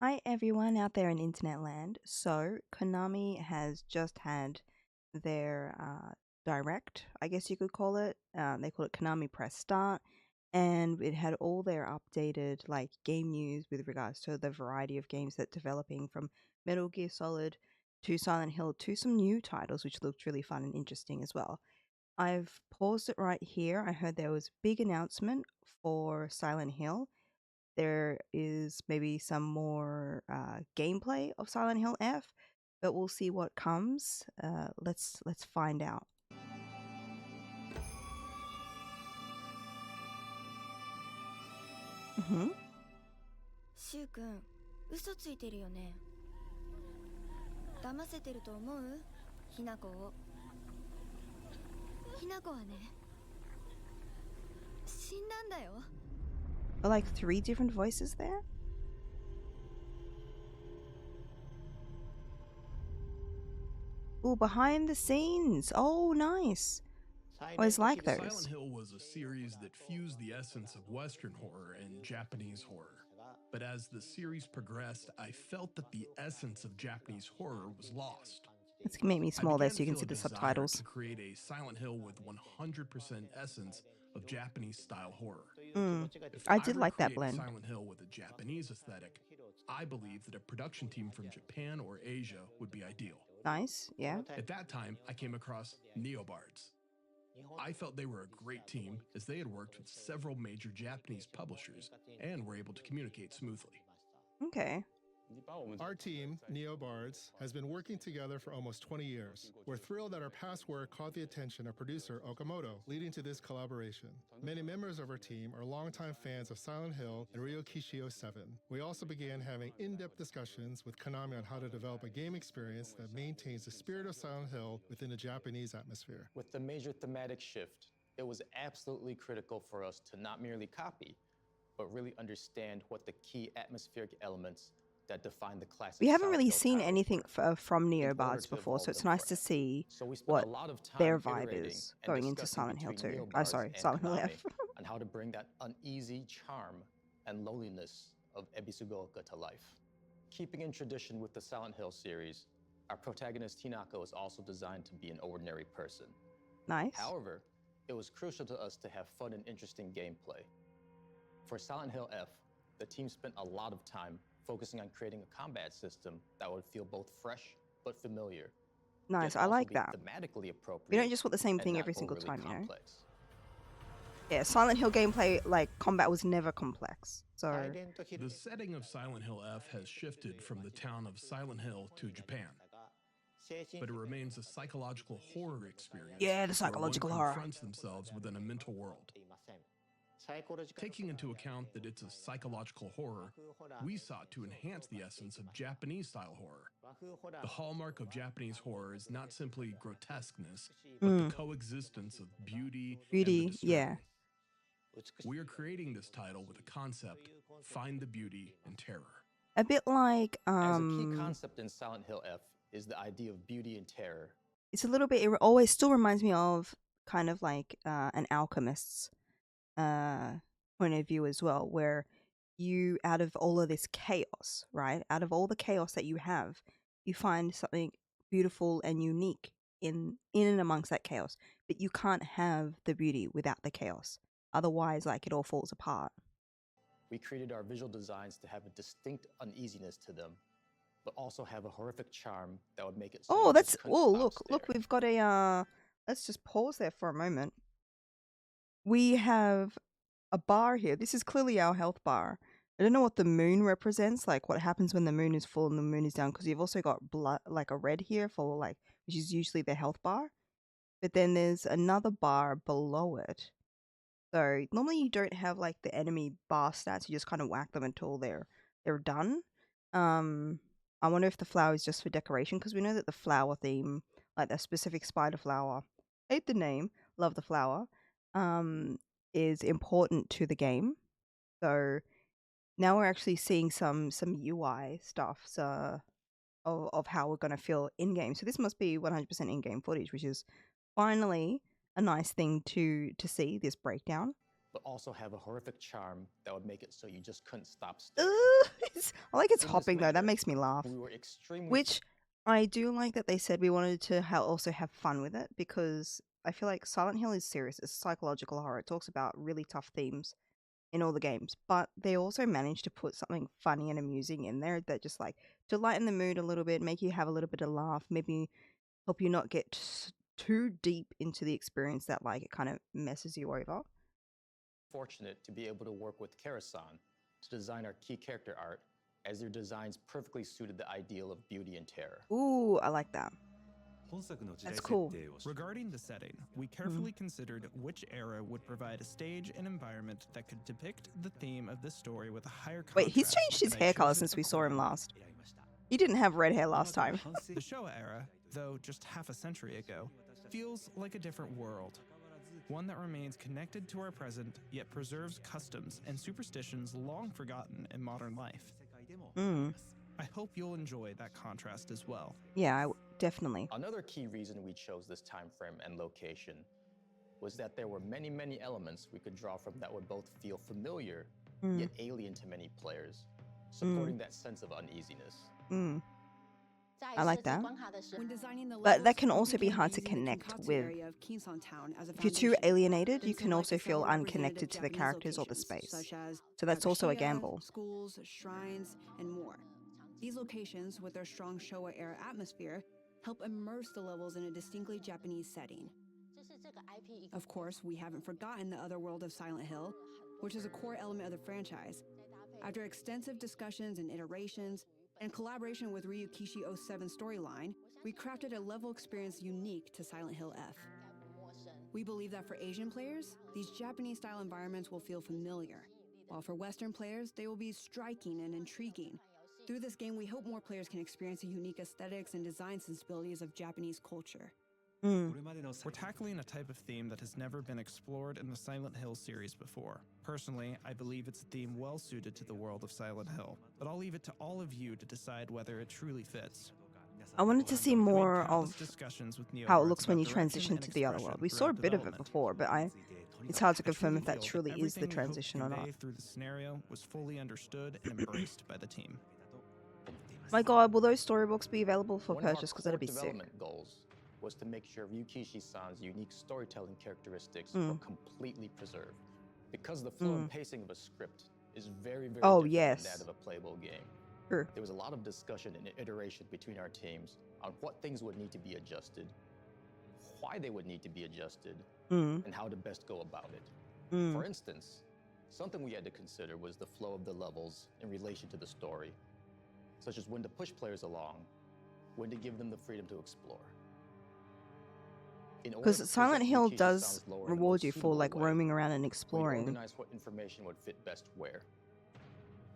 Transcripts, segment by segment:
Hi everyone out there in internet land. So Konami has just had their direct, I guess you could call it. They call it Konami Press Start, and it had all their updated like game news with regards to the variety of games that developing from Metal Gear Solid to Silent Hill to some new titles, which looked really fun and interesting as well. I've paused it right here. I heard there was a big announcement for Silent Hill. There is maybe some more gameplay of Silent Hill F, but we'll see what comes. Let's find out. Hmm. シュウ君、嘘ついてるよね。騙せてると思う？ひなこを。ひなこはね、死んだんだよ。Are like three different voices there? Oh, behind the scenes. Oh, nice. Always like Silent those. Hill was a series that fused the essence of Western horror and Japanese horror. But as the series progressed, I felt that the essence of Japanese horror was lost. Let's make me I small there began so to you can feel see a the desire subtitles. to create a Silent Hill with 100% essence of Japanese style horror. If I I did were to like that create a blend. Silent Hill with a Japanese aesthetic, I believe that a production team from Japan or Asia would be ideal. Nice, yeah. At that time, I came across Neobards. I felt they were a great team as they had worked with several major Japanese publishers and were able to communicate smoothly. Okay. Our team, Neobards, has been working together for almost 20 years. We're thrilled that our past work caught the attention of producer Okamoto, leading to this collaboration. Many members of our team are longtime fans of Silent Hill and Ryokishio 7. We also began having in-depth discussions with Konami on how to develop a game experience that maintains the spirit of Silent Hill within a Japanese atmosphere. With the major thematic shift, it was absolutely critical for us to not merely copy, but really understand what the key atmospheric elements that define the classic. We haven't Silent really Hill seen titles anything were, from in order Neobards to before, so evolve it's them nice to further. see So we spent what a lot of time their vibe iterating is and going into discussing Silent Hill between 2. Neobards Sorry, and Silent Hill Konami F. on how to bring that uneasy charm and loneliness of Ebisugaoka to life. Keeping in tradition with the Silent Hill series, our protagonist Hinako is also designed to be an ordinary person. Nice. However, it was crucial to us to have fun and interesting gameplay. For Silent Hill F, the team spent a lot of time focusing on creating a combat system that would feel both fresh but familiar. Nice, yet I also like be that. thematically appropriate. We don't just want the same and thing not every single overly time, you know? complex. Yeah, Silent Hill gameplay, like, combat was never complex. So, The setting of Silent Hill F has shifted from the town of Silent Hill to Japan, but it remains a psychological horror experience yeah, the where psychological one horror. confronts themselves within a mental world. Taking into account that it's a psychological horror, we sought to enhance the essence of Japanese-style horror. The hallmark of Japanese horror is not simply grotesqueness, but the coexistence of beauty and the Beauty, disturbing. yeah. We are creating this title with a concept: find the beauty in terror. A bit like, As a key concept in Silent Hill F is the idea of beauty and terror. it's a little bit, it always still reminds me of kind of like an alchemist's point of view as well, where you, out of all of this chaos, right? Out of all the chaos that you have, you find something beautiful and unique in and amongst that chaos. But you can't have the beauty without the chaos. Otherwise, like, it all falls apart. We created our visual designs to have a distinct uneasiness to them, but also have a horrific charm that would make it so Oh, you that's, just couldn't oh, stop look, staring. we've got a let's just pause there for a moment. We have a bar here. This is clearly our health bar. I don't know what the moon represents, like what happens when the moon is full and the moon is down, because you've also got blood, like a red here for like, which is usually the health bar. But then there's another bar below it. So normally you don't have like the enemy bar stats. You just kind of whack them until they're done. I wonder if the flower is just for decoration, because we know that the flower theme, like the specific spider flower, hate the name, love the flower, is important to the game. So now we're actually seeing some UI stuff, so of how we're gonna feel in game. So this must be 100% in game footage, which is finally a nice thing to see, this breakdown. but also have a horrific charm that would make it so you just couldn't stop staring. I like it's In this hopping though. That manner, makes me laugh. We were extremely Which I do like that they said we wanted to also have fun with it, because I feel like Silent Hill is serious. It's psychological horror. It talks about really tough themes in all the games, but they also managed to put something funny and amusing in there that just like to lighten the mood a little bit, make you have a little bit of laugh, maybe help you not get too deep into the experience that like it kind of messes you over. fortunate to be able to work with Kara-san to design our key character art, as their designs perfectly suited the ideal of beauty and terror. Ooh, I like that. That's cool. Regarding the setting, we carefully considered which era would provide a stage and environment that could depict the theme of the story with a higher contrast. Wait, he's changed his and I hair color chose it since we saw him accordingly. last. He didn't have red hair last time. The Showa era, though just half a century ago, feels like a different world. One that remains connected to our present, yet preserves customs and superstitions long forgotten in modern life. I hope you'll enjoy that contrast as well. Yeah, definitely. Another key reason we chose this time frame and location was that there were many, many elements we could draw from that would both feel familiar yet alien to many players, supporting that sense of uneasiness. I like that. When designing the But that levels, can we also be began hard to using the connect Kintatsu with. area of Kinsan Town as a If you're too foundation, alienated, then you can select also feel several unconnected to the representative characters or the Japanese space. locations, such as So that's also a Kagoshima, gamble. schools, shrines, and more. These locations, with their strong Showa-era atmosphere, help immerse the levels in a distinctly Japanese setting. Of course, we haven't forgotten the other world of Silent Hill, which is a core element of the franchise. After extensive discussions and iterations, and collaboration with Ryukishi 07 storyline, we crafted a level experience unique to Silent Hill F. We believe that for Asian players, these Japanese-style environments will feel familiar, while for Western players, they will be striking and intriguing. Through this game, we hope more players can experience the unique aesthetics and design sensibilities of Japanese culture. We're tackling a type of theme that has never been explored in the Silent Hill series before. Personally, I believe it's a theme well suited to the world of Silent Hill, but I'll leave it to all of you to decide whether it truly fits. I wanted to see more of Discussions with how it Neobards looks when about you direction transition and to the other world. expression We saw a throughout bit of it development. before, but it's hard to I confirm if truly that feel truly is the everything we hoped to transition or not. convey through the scenario was fully understood and embraced by the team. My god, will those storybooks be available for One of our purchase? Because that'd be core sick. development goals was to make sure Ryukishi-san's unique storytelling characteristics were completely preserved. Because the flow and pacing of a script is very, very Oh, different yes. than that of a playable game. Sure. There was a lot of discussion and iteration between our teams on what things would need to be adjusted, why they would need to be adjusted, and how to best go about it. For instance, something we had to consider was the flow of the levels in relation to the story, such as when to push players along, when to give them the freedom to explore. In order to Because Silent present Hill Ryukishi's does sounds lore in the reward most you for suitable like way, roaming around and we exploring. organized what information would fit best where,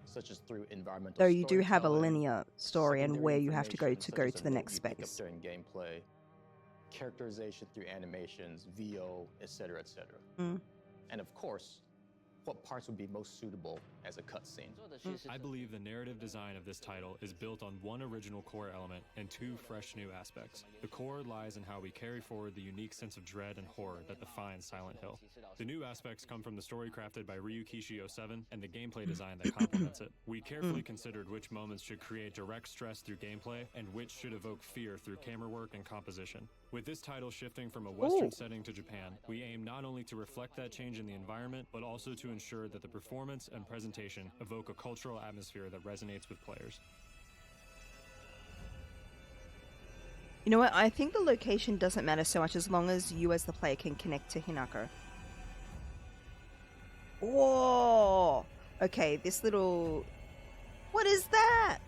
such as through environmental Though you do have a storytelling, linear story and secondary where you have to go information, such as to the a note next you pick up space. during gameplay, characterization through animations, VO, etc., etc. And of course, what parts would be most suitable as a cutscene. I believe the narrative design of this title is built on one original core element and two fresh new aspects. The core lies in how we carry forward the unique sense of dread and horror that defines Silent Hill. The new aspects come from the story crafted by Ryukishi 07 and the gameplay design that complements it. We carefully considered which moments should create direct stress through gameplay and which should evoke fear through camera work and composition. With this title shifting from a Western setting to Japan, we aim not only to reflect that change in the environment, but also to ensure that the performance and presentation evoke a cultural atmosphere that resonates with players. You know what? I think the location doesn't matter so much as long as you as the player can connect to Hinako. Whoa! Okay, this little... What is that?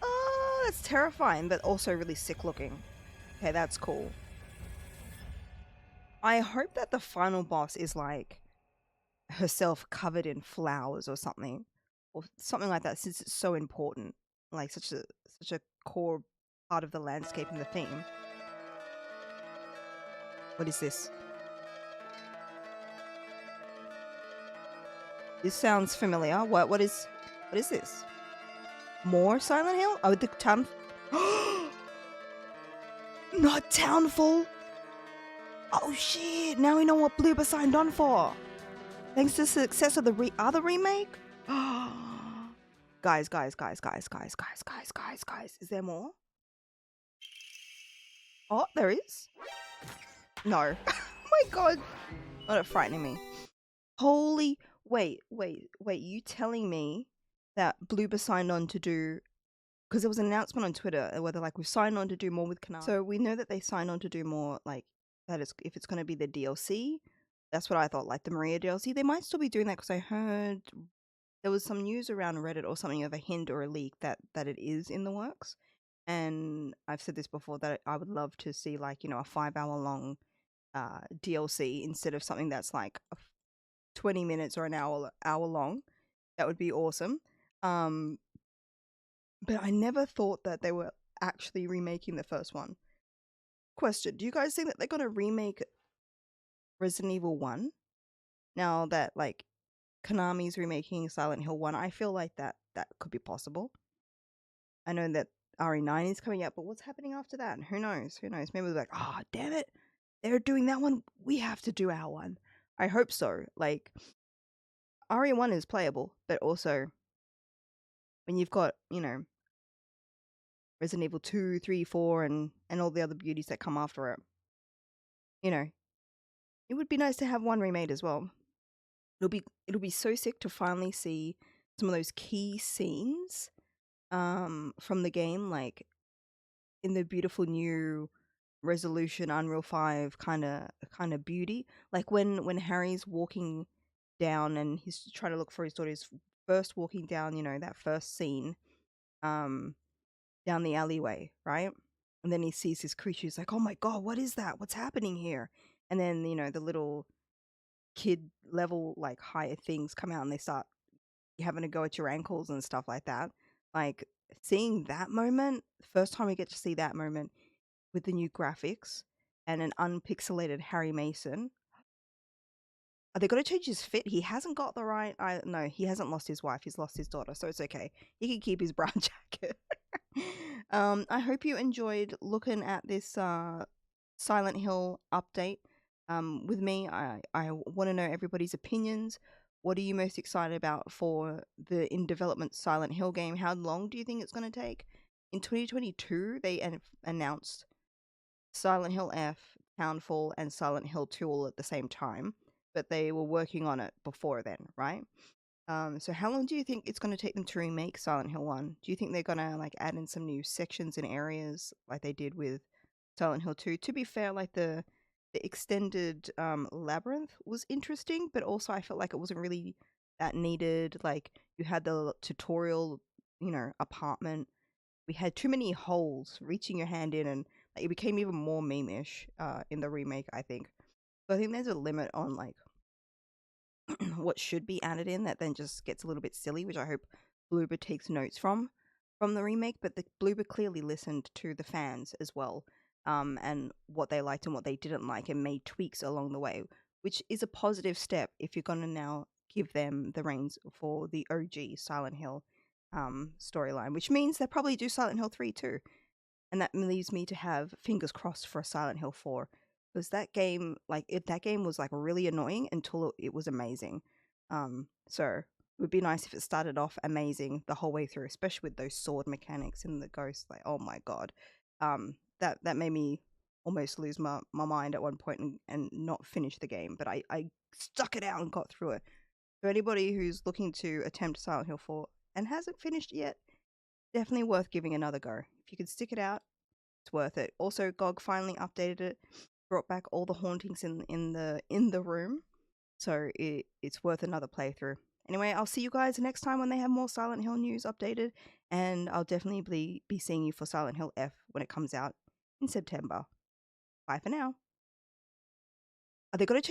Oh, that's terrifying, but also really sick looking. Okay, that's cool. I hope that the final boss is like herself covered in flowers or something like that, since it's so important, like such a core part of the landscape and the theme. What is this? This sounds familiar. What is this? More Silent Hill? Oh, the town. Not Townfall. Oh shit! Now we know what Bloober signed on for. Thanks to the success of the other remake? Guys, is there more? Oh, there is? No. Oh my god. Not it frightening me. Holy, wait, you telling me that Bloober signed on to do, because there was an announcement on Twitter where they're like, we've signed on to do more with Konami. So we know that they signed on to do more, like, that is, if it's going to be the DLC, that's what I thought, like the Maria DLC. They might still be doing that because I heard there was some news around Reddit or something of a hint or a leak that it is in the works. And I've said this before that I would love to see, like, you know, a 5-hour long DLC instead of something that's like 20 minutes or an hour long. That would be awesome. But I never thought that they were actually remaking the first one. Question, do you guys think that they're going to remake Resident Evil 1? Now that, like, Konami's remaking Silent Hill 1, I feel like that could be possible. I know that RE9 is coming out, but what's happening after that? Who knows? Maybe they're like, oh, damn it, they're doing that one, we have to do our one. I hope so. Like, RE1 is playable, but also when you've got, you know, Resident Evil 2, 3, 4, and all the other beauties that come after it, you know, it would be nice to have one remade as well. It'll be so sick to finally see some of those key scenes from the game, like in the beautiful new resolution Unreal 5 kind of beauty. Like when Harry's walking down and he's trying to look for his daughter's first walking down, you know, that first scene down the alleyway, right? And then he sees this creature. He's like, oh my god, what is that? What's happening here? And then, you know, the little kid level, like, higher things come out and they start having to go at your ankles and stuff like that. Like, seeing that moment, the first time we get to see that moment with the new graphics and an unpixelated Harry Mason. Are they going to change his fit? He hasn't got the right... no, he hasn't lost his wife. He's lost his daughter, so it's okay. He can keep his brown jacket. I hope you enjoyed looking at this Silent Hill update with me. I want to know everybody's opinions. What are you most excited about for the in-development Silent Hill game? How long do you think it's going to take? In 2022, they announced Silent Hill F, Townfall, and Silent Hill 2 all at the same time, but they were working on it before then, right? So how long do you think it's going to take them to remake Silent Hill 1? Do you think they're going to, like, add in some new sections and areas like they did with Silent Hill 2? To be fair, like, the extended labyrinth was interesting, but also I felt like it wasn't really that needed. Like, you had the tutorial, you know, apartment. We had too many holes reaching your hand in, and like, it became even more meme-ish in the remake, I think. So I think there's a limit on, like, what should be added in that then just gets a little bit silly, which I hope Bloober takes notes from the remake. But the Bloober clearly listened to the fans as well, and what they liked and what they didn't like, and made tweaks along the way, which is a positive step if you're gonna now give them the reins for the OG Silent Hill storyline, which means they'll probably do Silent Hill 3 too. And that leaves me to have fingers crossed for a Silent Hill 4. Because that game, like, that game was, like, really annoying until it was amazing. So it would be nice if it started off amazing the whole way through, especially with those sword mechanics and the ghosts. Like, oh my god. That made me almost lose my mind at one point and not finish the game. But I stuck it out and got through it. So anybody who's looking to attempt Silent Hill 4 and hasn't finished yet, definitely worth giving another go. If you can stick it out, it's worth it. Also, GOG finally updated it, brought back all the hauntings in the room, so it's worth another playthrough. Anyway, I'll see you guys next time when they have more Silent Hill news updated, and I'll definitely be seeing you for Silent Hill F when it comes out in September. Bye for now. Are they going to